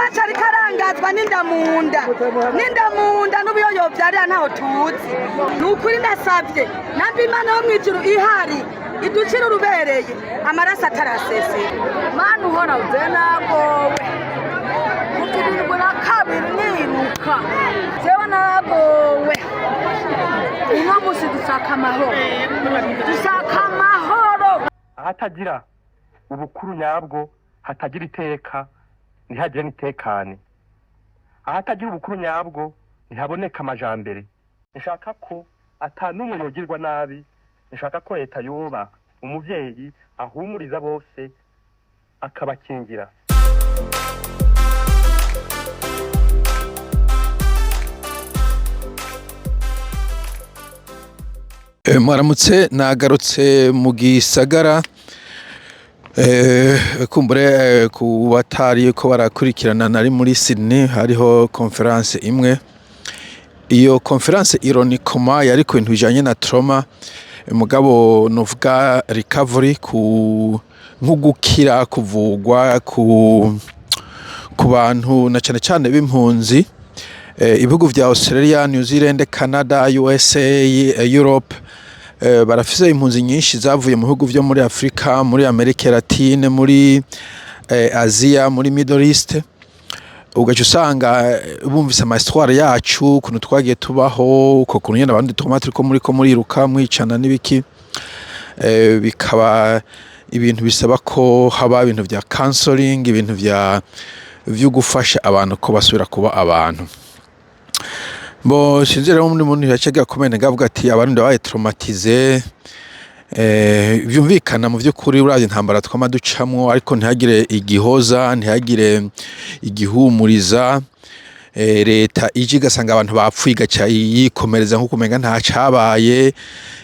wacu ariko arangazwa n'indamunda n'ubuyoyo byarira ntaho tuzi ni ukuri ndasabye namba imana yo mu ijuru ihari iducira urubereye amaraso atarasesera mana uhora uze nagowe mukirindwe na kabiri niruka jewe nagowe uno musi dushaka amahoro ahatagira ubukuru nyabwo hatagira iteka ntihagire n'itekane ahatagira ubukuru nyabwo ntihaboneka amajambere nshaka ko atanumwe yogirwa nabi nshaka ko leta yoba umuvyeyi ahumuriza bose akabakingira mwaramutse nagarutse mu gisagara kumbure ku batari ko barakurikirana nari muri Sydney hariho conference imwe iyo conference ironicoma yari ku bintu bijanye na trauma mugabo nuvuga recovery ku nkugukira kuvugwa ku bantu na cyane b'impunzi ibihugu vya Australia, New Zealand, Canada, USA, Europe barafise impunzi nyinshi zavuye mu bihugu vyo muri Afrika, muri Amerika Latine, muri Asia, muri Middle East. Ugaca usanga bumvise ama histoire yacu kuntu twagiye tubaho uko kuntu nyene abandi tomate ko muriruka mwicana n'ibiki bikaba ibintu bisaba ko haba ibintu vya counseling, ibintu vyo gufasha abantu ko basubira kuba abantu. Bo sinzira muri muntu yacaga komene gavuga ati abantu baye traumatize byumvikana mu by'ukuri uraje intambara twamaducamwo ariko ntihagire igihoza ntihagire igihumuriza leta ije gasanga abantu bapfuye gaca yikomereza nko kumenga nta cabaye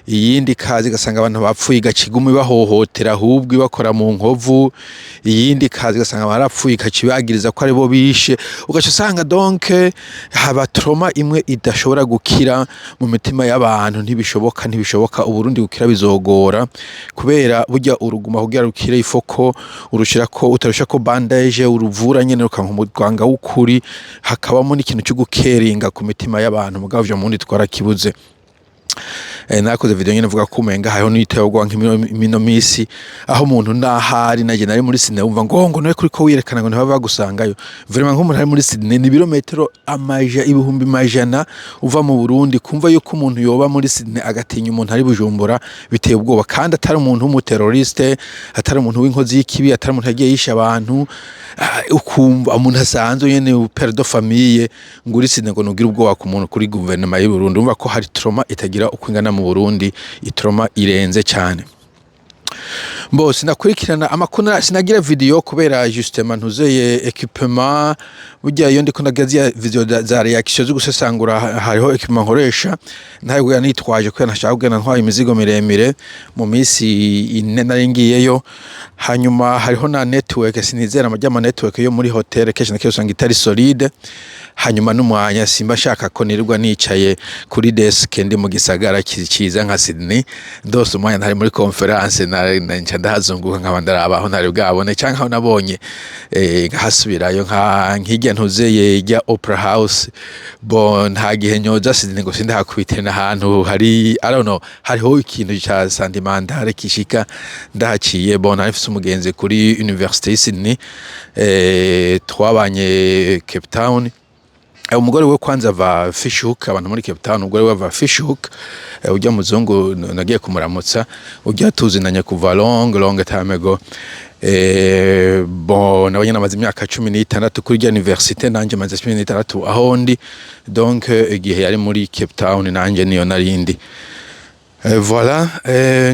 iyindi kazi gasanga abantu bapfuye gacigumi bahohotera ahubwo bakora mu nkovu iyindi kazi gasanga barapfuye kacibagiriza ko ari bo bishe ugaca usanga donc haba trauma imwe idashobora gukira mu mitima y'abantu ntibishoboka uburundi gukira bizogora kubera burya uruguma kugira rukire ifoko urushira ko utarusha ko bandage uruvura nyene rukanka umuganga w'ukuri hakabamo n'ikintu cyo gukeringa ku mitima y'abantu mugabo vyo mundi twarakibuze nakoze video nyene vuga kumenga hariho n'iteyogwa nk'imino misi aho umuntu nahari naje nari muri Sydney umva ngo noye kuri ko wirekana ngo ntibava gusangayo vraiment nk'umuntu ari muri Sydney ni birometero ibihumbi majana uva mu Burundi kumva yuko umuntu yoba muri Sydney agatinya umuntu ari Bujumbura biteye ubwoba kandi atari umuntu w'umuteroriste atari umuntu w'inkozi y'ikibi atari umuntu yagiye yisha abantu ukumva umuntu asanzwe nyene père de famille nguri Sydney ngo nugira ubwoba ku muntu kuri gouvernement y'u Burundi umva ko hari trauma itagira ukwingana mu Burundi itrauma irenze cyane bo sinakurikirana amakuru sinagira video kubera justement ntuzeye equipement burya iyo ndiko ndagaziya video za reaction zo gusesangura hariho equipment nkoresha ntayo nitwaje ko nashaka kugena ntwaye imizigo miremire mu misi ine naringiyeyo hanyuma hariho na network sinizera amajyama network yo muri hotel kesha nakiyo usanga itari solide hanyuma n'umwanya simba shaka ko nirirwa nicaye kuri desk ndi mu gisagara kiza nka Sydney ndose umwanya ntari muri conference na ndahazunguka nk'abandarabaho ntari bwabone cyangwa aho nabonye hasubirayo nk'ijya ntuzeye ijya Opera House bo nta gihe nyoza Sydney ngo sindahakubitira ahantu hari I don't know hariho ikintu cya sentimental kishika ndahaciye bo narifise umugenzi kuri University Sydney twabanye Cape Town umugore we kwanza va Fishhook abantu muri Cape Town umugore we va Fishhook ujya muzungu nagiye kumuramutsa ujya tuzinanye kuva long time ago bon nabanye namaze imyaka 16 kuri university nanje maze 16 aho ndi donc igihe yari muri Cape Town nanje niyo narindi voilà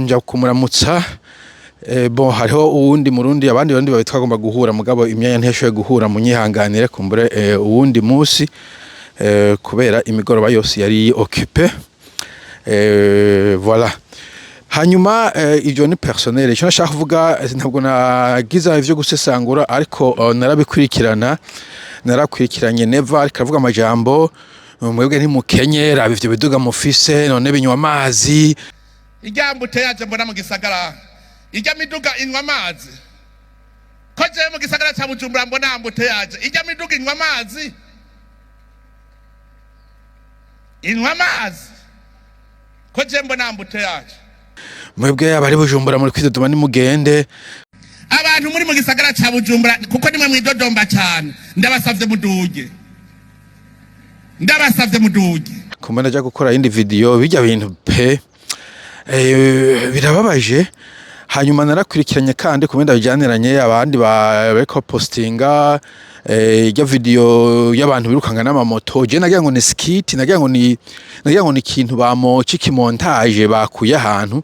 nja kumuramutsa bon hariho uwundi murundi abandi babitwagomba guhura mugabo imyanya ntiyashoye guhura munyihanganire kumbure uwundi musi kubera imigoroba yose yari occupé voilà hanyuma ivyo ni personnel cyo nashaka kuvuga ntabwo nagiza ivyo gusesangura ariko narakwirikiranye neva ariko avuga amajambo mwebwe ntimukenyera ivyo biduga mufise none binywa amazi ijambo teyaje mbona mu gisagara ijya miduga inywa amazi ko je mu gisagara ca Bujumbura mbona ambuteyaje ijya miduga inywa amazi ko je mbona ambuteyaje mwebwe abari Bujumbura muri kwidodoma ni mugende abantu muri mu gisagara ca Bujumbura kuko nimwe mwidodomba cyane ndabasavye muduge kumena ja gukora indi video bijya bintu pe birababaje hanyuma narakurikiranye kandi kumenda bijyaniranye abandi bareko postinga ya video y'abantu birukanga n'amamoto je nagira ngo ni skit nagira ngo ni ikintu bamociki montage bakuye ahantu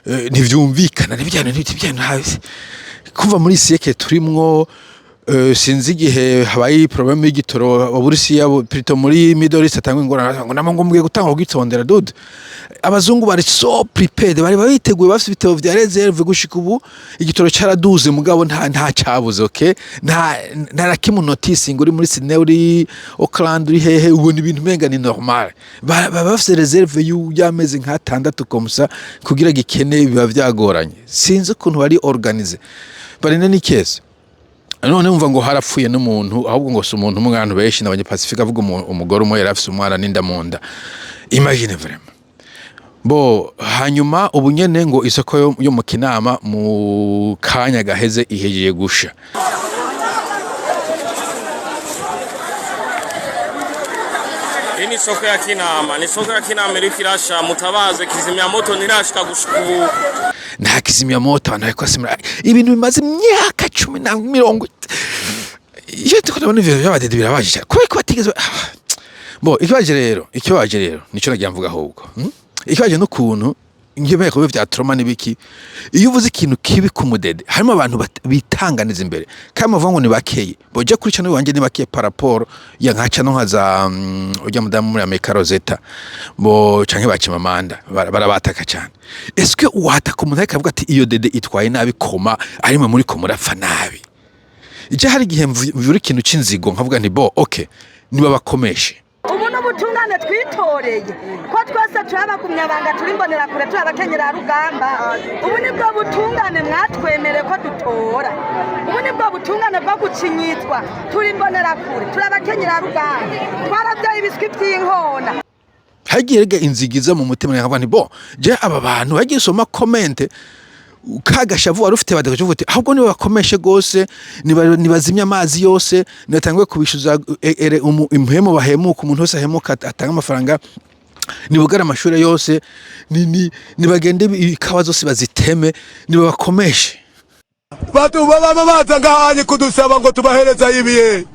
ntivyumvikana n'ibijyano hafi kuva muri siècle turimwo sinzi igihe habaye problem y'igitoro Aburusiya plutôt muri Middle East atangwa ingorana ngo namo ngombwe gutanga kugitondera dude abazungu bari so prepared bari babiteguye bafite ibitabo vya reserve gushika ubu igitoro cyaraduze mugabo nta cyabuze okay nta kimu notice nguri muri Sydney uri Auckland uri hehe ubona ibintu menga ni normal bafite reserve y'amezi nka 6 komsa kugira gikene biba vyagoranye sinzi ukuntu bari organize bari nani kese none umva ngo harapfuye n'umuntu ahubwo ngo umuntu umwana benshi nabanye Pacifique avuga umugore umwe yarafise umwana n'inda munda imagine vraiment bo hanyuma ubunyene ngo isoko yo mu Kinama mu kanya gaheze ihejeje gusha ni soko ya Kinama iri kirasha mutabaze kizimya moto nirashika gushuku nta kizimya moto ariko asimira ibintu bimaze imyaka 10 na 20 iyo tukabona ibyo byabadede birabaje ko batigeze bo ikibaje rero nico nagiye mvuga ahubwo ikibaje n'ukuntu ngiyemeye ko bya trauma nibiki iyo uvuze ikintu kibi ku mudede harimo abantu bitanganiza imbere kandi bavuga ngo ni bakeye boje kuri cyane wanje ni bakeye paraporo ya nkaca no nkaza ujya mudamu muri Amerika Rosetta bo canke bakimamanda barabataka cyane eske uwataka umuntu akavuga ati iyo dede itwaye nabi koma arimo muri ko murapfa nabi ije hari gihe mvura ikintu cinzigo nkavuga nti bo okay niba bakomeshe ubu n'ubutungane twitoreye ko twese turabagumyabanga turi mbonera kure turabakenyera rugamba ubu nibwo butungane mwatwemere ko dutora ubu nibwo butungane bwo gucinyitwa turi mbonera kure turabakenyera rugamba twarabyaye ibiswi by'inkona hagirega inzigiza mu mutima nkavuga nti bo je aba bantu bagiye soma comment kagashavu warufite badakaje uti ahubwo niba bakomeshe gose nibazimya amazi yose natangwe kubishuza impemo bahemuka umuntu wese ahemuka atanga amafaranga nibugara amashure yose nibagende ikawa zose baziteme niba bakomeshe batu baba baza ngahanye kudusaba ngo tubahereza ibiye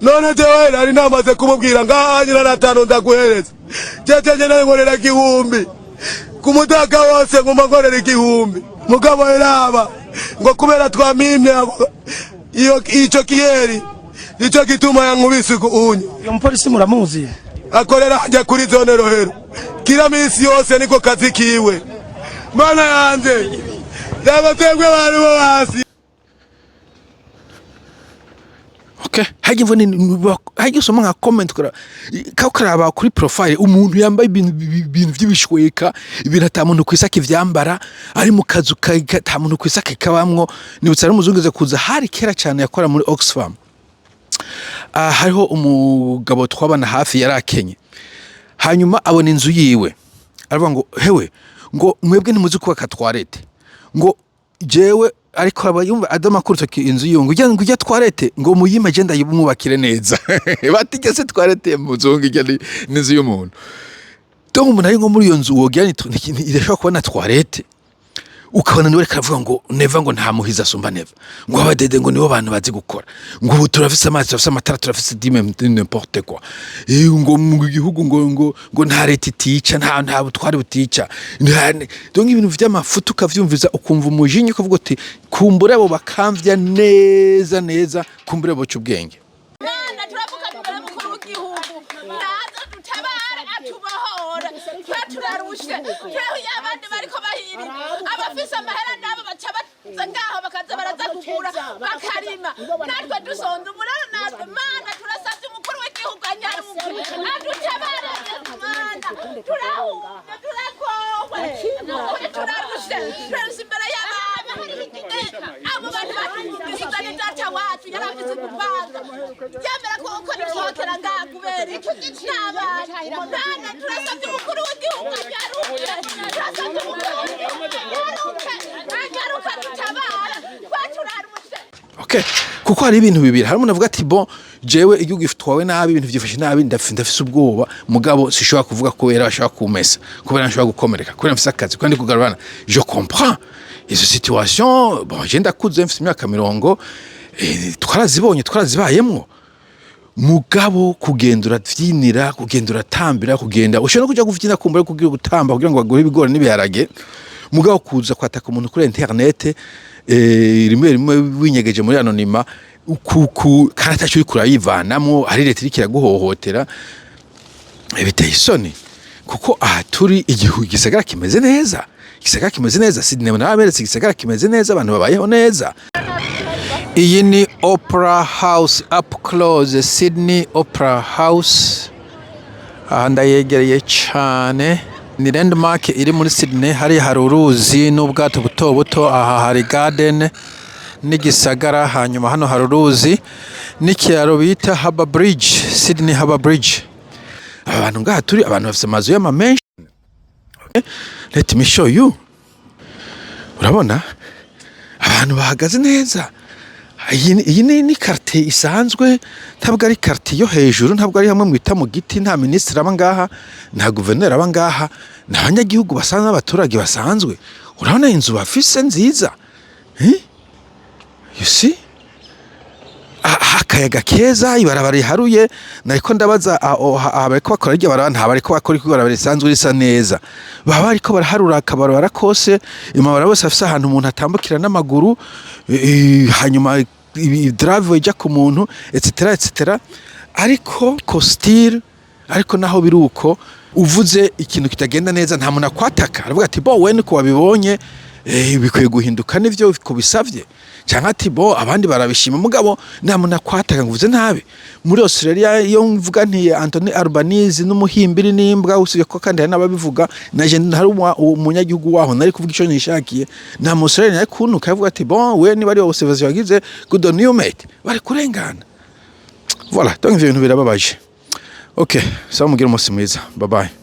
none jewe nari namaze kumubwira ngahanye na 5 ndaguhereza jeje nkorera igihumbi kumutaka wose ngumangorera igihumbi mugabo eraba ngo kubera twamimye iyo ico kiyeri nico gituma yankubise unye iyo mupolisi muramuzi akorera ajya kuri zone Rohero kila minsi yose niko kazi kiwe mana yanze yabategwe bari bo hasi okay haje mvone haje soma nka comment karaba kuri profile umuntu yambaye ibintu by'ibishweka ibintu atamuntu kwisaka ivyambara ari mu kazu katamuntu kwisaka kabamwo nibutsa ari umuzunguze kuza hari kera cyane yakora muri Oxfam hariho umugabo twabana hafi yarakenye hanyuma abona inzu yiwe aravuga ngo hewe ngo mwebwe ntimuzi kubaka toilette ngo jewe ariko abayumva adama kurutoki inzu yungu ujya twarete ngo muyima agenda yibumubakire neza batigeze twarete muzungu ijya n'inzu y'umuntu donc umuntu ari ngo muri iyo nzu wogira idashobora kubona twarete ukabona niwe kavuga ngo neva ngo nta muhiza asumba neva ngo abadede ngo nibo bantu bazi gukora ngo ubu turafise amazi turafise amatara turafise dime n'importe quoi ngo mu gihugu ngo nta leta itica nta butwari butica donc ibintu vy'amafutu kavyumviza ukumva umujinyi ukavuga uti kumbure abo bakamvya neza kumbure bo cy'ubwenge Mana turavuka tubere mukuru w'igihugu naza tutabara atubahora turarushe turahuye abandi bariko bahiri abafise amahera nabo baca baza ngaho bakaza baraza kugura bakarima natwe dusonza umurara natwe Mana turasavye umukuru w'igihugu anyaruka adutabara Mana turahunga turagowe turarushe turarushe imbere y'abana abo bantu batumvise yemera ko ukora isohokera ngaha kubera iki n'abana nana turasabye umukuru w'igihugu turasabye umukuru w'igihugu agaruka dutabara twaturara Okay. Kuko hari ibintu bibiri harimo navuga ati bon jewe igihugu gifitwawe nabi ibintu byifashe nabi ndafise ubwoba mugabo sishobora kuvuga ko era ashaka kumesa kubera nshobora gukomereka kubera mfise akazi kandi kugarubana je comprends izo situation bon je ndakuze mfise imyaka 40 twarazibayemwo mugabo kugendura vyinira kugendura tambira kugenda ushobora kuja kuvyina kumbura kugira gutamba kugira ngo bagore ibigori n'ibiharage mugabo kuza kwataka umuntu kuri internet rimwe winyegeje muri anonima ukuku karatacho ikura yivanamo ari leta irikira guhohotera biteye isoni kuko turi igihugu gisagara kimeze neza Sydney n'aberetse gisagara kimeze neza abantu babayeho neza. Iyi ni Opera House up close, Sydney Opera House ndayegereye cyane ni landmark iri muri Sydney hari uruzi n'ubwato buto buto aha hari garden n'igisagara hanyuma hano hari uruzi n'ikiraro bita Harbour Bridge Sydney Harbour Bridge abantu ngaha turi abantu bafite amazu y'amamenshi let me show you urabona abantu bahagaze neza iyi ni quartier isanzwe ntabwo ari quartier yo hejuru ntabwo ari hamwe mwita mu giti nta ministre aba ngaha nta gouverneur aba ngaha n'abanyagihugu basanzwe abaturage basanzwe urabona inzu bafise nziza you see akayaga keza ibarabara riharuye nariko ndabaza abariko bakora iryo barabara ntabariko bakora ibarabara risanzwe risa neza baba bariko baraharura akabarabara kose imabara bose afise ahantu umuntu atambukira n'amaguru hanyuma driveway ijya ku muntu etc ariko still ariko naho biruko uvuze ikintu kitagenda neza nta muntu akwataka aravuga ati bo we niko wabibonye bikwiye guhinduka nivyo kubisavye cyangwa ati bo abandi barabishima mugabo nta muntu akwataka nguvuze nabi muri Australia iyo mvuga nti Anthony Albanese n'umuhimbiri n'imbwa usibye ko kandi hari nababivuga naje hari umunyagihugu waho nari kuvuga ico nishakiye nta mu Australia kuntu kavuga ati bon we ni bari bose bazibagize good on you mate bari kurengana voilà donc ibintu birababaje okay sawa mugira umunsi mwiza bye bye.